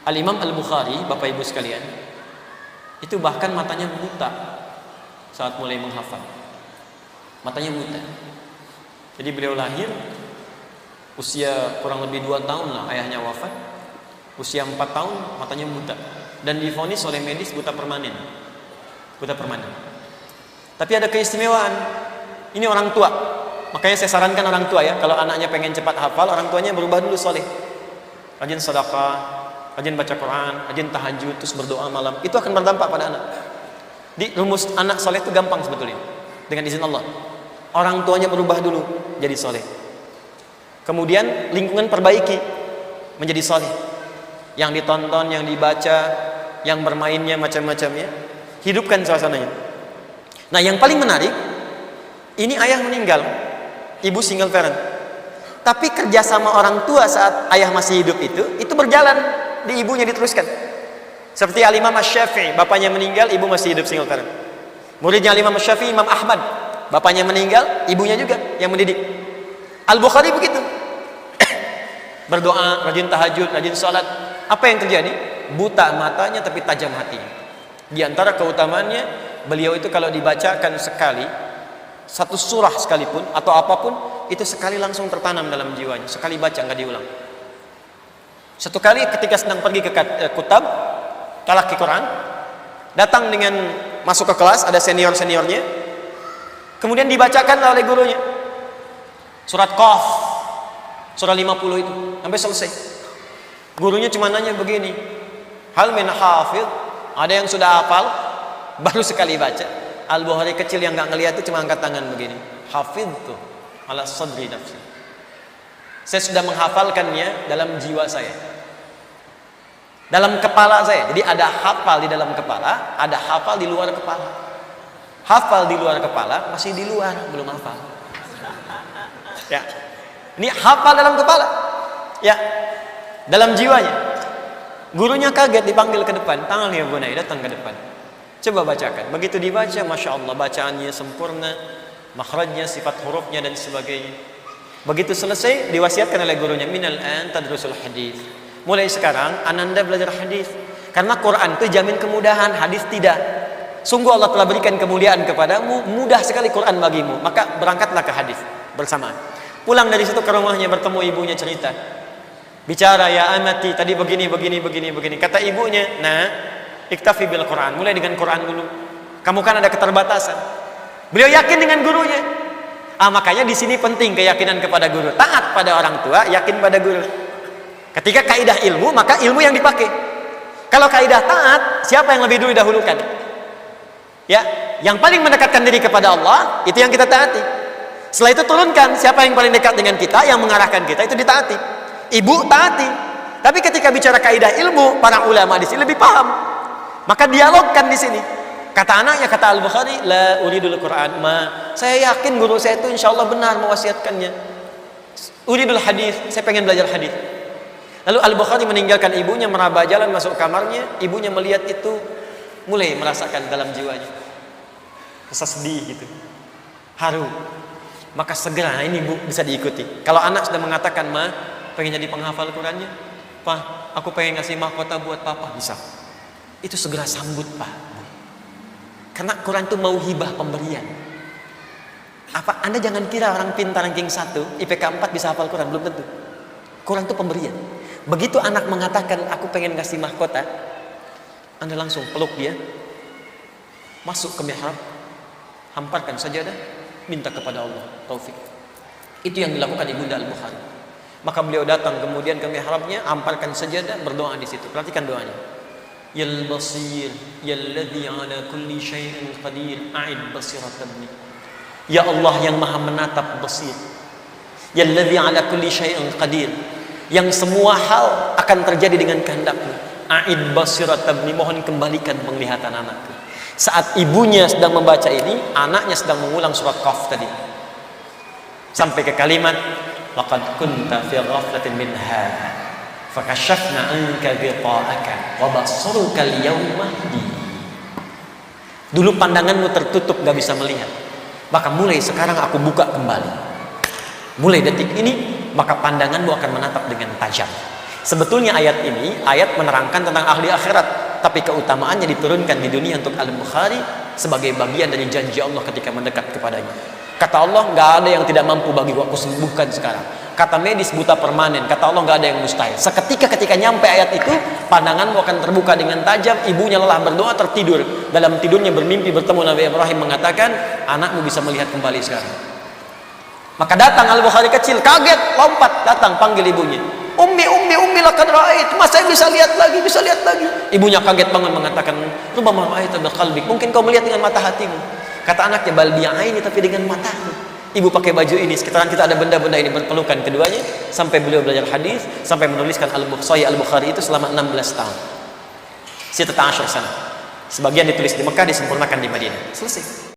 Al-Imam Al-Bukhari, Bapak Ibu sekalian, itu bahkan matanya buta saat mulai menghafal. Matanya buta. Jadi beliau lahir usia kurang lebih 2 tahun lah ayahnya wafat. Usia 4 tahun matanya buta dan divonis oleh medis buta permanen. Buta permanen. Tapi ada keistimewaan. Ini orang tua. Makanya saya sarankan orang tua ya, kalau anaknya pengen cepat hafal, orang tuanya berubah dulu soleh. Rajin sedekah, rajin baca Quran, rajin tahajud, terus berdoa malam. Itu akan berdampak pada anak. Di rumus anak soleh itu gampang sebetulnya. Dengan izin Allah. Orang tuanya berubah dulu jadi soleh. Kemudian lingkungan perbaiki menjadi soleh. Yang ditonton, yang dibaca, yang bermainnya macam-macamnya, hidupkan suasananya. Nah, yang paling menarik, ini ayah meninggal, ibu single parent. Tapi kerjasama orang tua saat ayah masih hidup itu berjalan di ibunya diteruskan. Seperti Al-Imam Asy-Syafi'i, bapaknya meninggal, ibu masih hidup single parent. Muridnya Al-Imam Asy-Syafi'i, Imam Ahmad, bapaknya meninggal, ibunya juga yang mendidik. Al-Bukhari begitu. Berdoa, rajin tahajud, rajin salat. Apa yang terjadi? Buta matanya tapi tajam hatinya. Di antara keutamaannya, beliau itu kalau dibacakan sekali, satu surah sekalipun atau apapun, itu sekali langsung tertanam dalam jiwanya. Sekali baca nggak diulang. Satu kali ketika sedang pergi ke kutab, talaqi Quran, datang dengan masuk ke kelas, ada senior-seniornya, kemudian dibacakan oleh gurunya surat Qaf, surah 50 itu sampai selesai. Gurunya cuma nanya begini, hal min hafidh, ada yang sudah hafal? Baru sekali baca. Al-Bukhari kecil yang nggak ngelihat itu cuma angkat tangan begini, hafidhtu ala sadri nafsi, saya sudah menghafalkannya dalam jiwa saya, dalam kepala saya. Jadi ada hafal di dalam kepala, ada hafal di luar kepala. Hafal di luar kepala masih di luar, belum hafal. Ya, ini hafal dalam kepala, ya, dalam jiwanya. Gurunya kaget, dipanggil ke depan, tangan ya bunai, datang ke depan, coba bacakan. Begitu dibaca, masya Allah, bacaannya sempurna, makhrajnya, sifat hurufnya dan sebagainya. Begitu selesai, diwasiatkan oleh gurunya, minal an tadrusul hadis, mulai sekarang ananda belajar hadis, karena Quran itu jamin kemudahan, hadis tidak. Sungguh Allah telah berikan kemuliaan kepadamu, mudah sekali Quran bagimu, maka berangkatlah ke hadis bersamaan. Pulang dari situ ke rumahnya, bertemu ibunya, cerita, bicara, ya amati, tadi begini. Kata ibunya, nah, iktafi bil Quran, mulai dengan Quran dulu. Kamu kan ada keterbatasan. Beliau yakin dengan gurunya. Makanya di sini penting keyakinan kepada guru. Taat pada orang tua, yakin pada guru. Ketika kaidah ilmu, maka ilmu yang dipakai. Kalau kaidah taat, siapa yang lebih dulu dahulukan? Ya, yang paling mendekatkan diri kepada Allah, itu yang kita taati. Setelah itu turunkan, siapa yang paling dekat dengan kita, yang mengarahkan kita, itu ditaati. Ibu taati. Tapi ketika bicara kaidah ilmu, para ulama di sini lebih paham. Maka dialogkan di sini. Kata anaknya, kata Al-Bukhari, la uridul Quran, saya yakin guru saya itu insya Allah benar mewasiatkannya. Uridul hadis, saya pengen belajar hadis. Lalu Al-Bukhari meninggalkan ibunya, meraba jalan masuk kamarnya. Ibunya melihat itu, mulai merasakan dalam jiwanya rasa sedih gitu, haru. Maka segera ini bu bisa diikuti. Kalau anak sudah mengatakan, pengen jadi penghafal Qurannya, Pak, aku pengen ngasih mahkota buat papa, bisa. Itu segera sambut Pak, Bu. Karena Quran itu mau hibah, pemberian. Apa Anda jangan kira orang pintar ranking 1 IPK 4 bisa hafal Quran, belum tentu. Quran itu pemberian. Begitu anak mengatakan aku pengen ngasih mahkota, Anda langsung peluk dia, masuk ke mihrab, hamparkan sajadah, minta kepada Allah taufik. Itu yang dilakukan Ibunda Al-Bukhari. Maka beliau datang kemudian ke mihrabnya, hamparkan sajadah, berdoa di situ. Perhatikan doanya. Yal basir, yalladzi ala kulli syai'in qadir, a'id basiratabni. Ya Allah yang Maha menatap, basir. Yalladzi ala kulli syai'in qadir, yang semua hal akan terjadi dengan kehendak-Mu. A'id basiratabni, mohon kembalikan penglihatan anakku. Saat ibunya sedang membaca ini, anaknya sedang mengulang surat Qaf tadi. Sampai ke kalimat laqad kunta fi ghaflatin min hadha fakashafna anka ghita'aka wa basaruka al-yawma hadid. Dulu pandanganmu tertutup, gak bisa melihat, maka mulai sekarang aku buka kembali. Mulai detik ini maka pandanganmu akan menatap dengan tajam. Sebetulnya ayat ini ayat menerangkan tentang ahli akhirat, tapi keutamaannya diturunkan di dunia untuk Al-Bukhari sebagai bagian dari janji Allah ketika mendekat kepadanya. Kata Allah, nggak ada yang tidak mampu bagiku, aku sembuhkan sekarang. Kata medis, buta permanen. Kata Allah, nggak ada yang mustahil. Seketika ketika nyampe ayat itu, pandanganmu akan terbuka dengan tajam. Ibunya lelah berdoa, tertidur. Dalam tidurnya bermimpi bertemu Nabi Ibrahim, mengatakan, anakmu bisa melihat kembali sekarang. Maka datang Al-Bukhari kecil, kaget, lompat, datang panggil ibunya. Ummi laqad ra'ait. Mas, saya bisa lihat lagi, bisa lihat lagi. Ibunya kaget bangun mengatakan, rubbama ra'aita biqalbik. Mungkin kau melihat dengan mata hatimu. Kata anaknya, bal bi'aini, tapi dengan mataku. Ibu pakai baju ini, sekitaran kita ada benda-benda ini berpelukan keduanya, sampai beliau belajar hadis, sampai menuliskan Sahih Al-Bukhari itu selama 16 tahun. Sittata asyar sana. Sebagian ditulis di Mekah, disempurnakan di Madinah. Selesai.